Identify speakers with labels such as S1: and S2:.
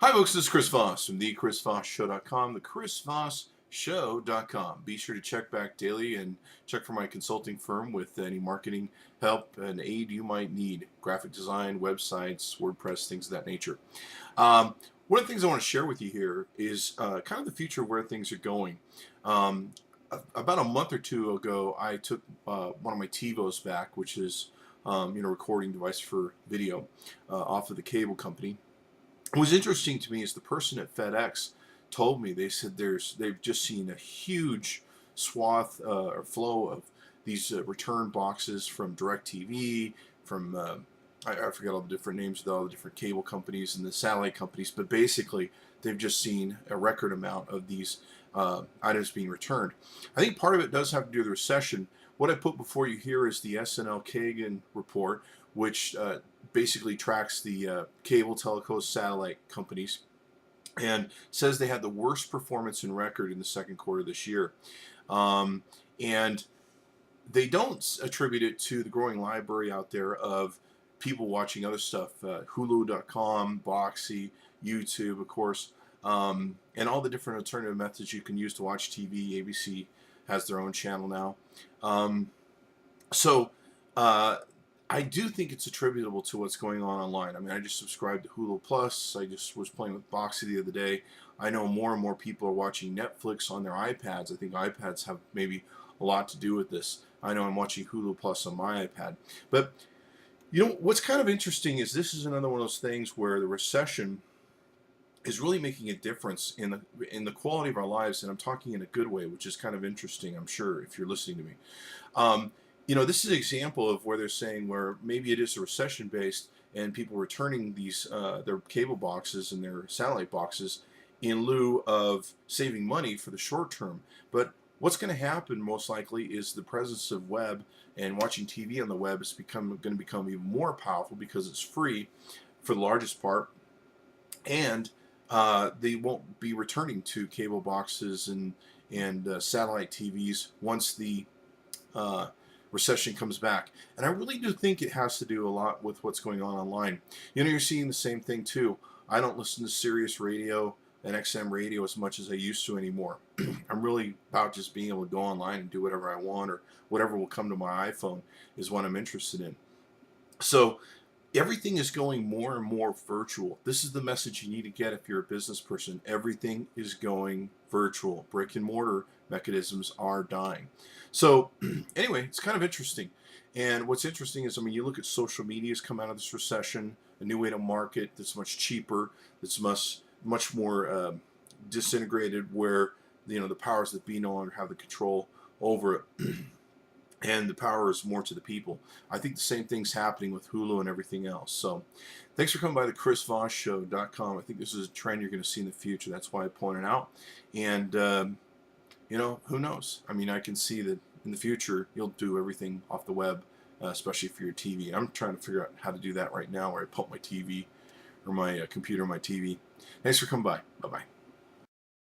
S1: Hi, folks. This is Chris Voss from the ChrisVossShow.com, the ChrisVossShow.com. Be sure to check back daily and check for my consulting firm with any marketing help and aid you might need. Graphic design, websites, WordPress, things of that nature. One of the things I want to share with you here is kind of the future of where things are going. About a month or two ago, I took one of my TiVos back, which is recording device for video, off of the cable company. What was interesting to me is the person at FedEx told me, they said they've just seen a huge swath or flow of these return boxes from DirecTV, from I forget all the different names of all the different cable companies and the satellite companies, but basically they've just seen a record amount of these items being returned. I think part of it does have to do with the recession. What I put before you here is the SNL Kagan report, which basically tracks the cable, telco, satellite companies, and says they had the worst performance in record in the second quarter this year. And they don't attribute it to the growing library out there of people watching other stuff, Hulu.com, Boxy, YouTube, of course, and all the different alternative methods you can use to watch TV. ABC has their own channel now. I do think it's attributable to what's going on online. I mean, I just subscribed to Hulu Plus. I just was playing with Boxy the other day. I know more and more people are watching Netflix on their iPads. I think iPads have maybe a lot to do with this. I know I'm watching Hulu Plus on my iPad. But, what's kind of interesting is this is another one of those things where the recession is really making a difference in the quality of our lives, and I'm talking in a good way, which is kind of interesting, I'm sure, if you're listening to me. This is an example of where they're saying where maybe it is a recession-based and people returning these their cable boxes and their satellite boxes in lieu of saving money for the short term. But what's going to happen most likely is the presence of web and watching TV on the web is going to become even more powerful because it's free for the largest part, and they won't be returning to cable boxes and satellite TVs once the recession comes back. And I really do think it has to do a lot with what's going on online. You're seeing the same thing too. I don't listen to Sirius radio and XM radio as much as I used to anymore. I'm really about just being able to go online and do whatever I want, or whatever will come to my iPhone is what I'm interested in. So everything is going more and more virtual. This is the message you need to get if you're a business person. Everything is going virtual. Brick and mortar mechanisms are dying. So anyway, it's kind of interesting. And what's interesting is, you look at social media has come out of this recession, a new way to market that's much cheaper, that's much more disintegrated, where the powers that be no longer have the control over it. And the power is more to the people. I think the same thing's happening with Hulu and everything else. So thanks for coming by the ChrisVossShow.com. I think this is a trend you're going to see in the future. That's why I pointed out. And, who knows? I can see that in the future, you'll do everything off the web, especially for your TV. I'm trying to figure out how to do that right now, where I pump my TV or my computer on my TV. Thanks for coming by. Bye-bye.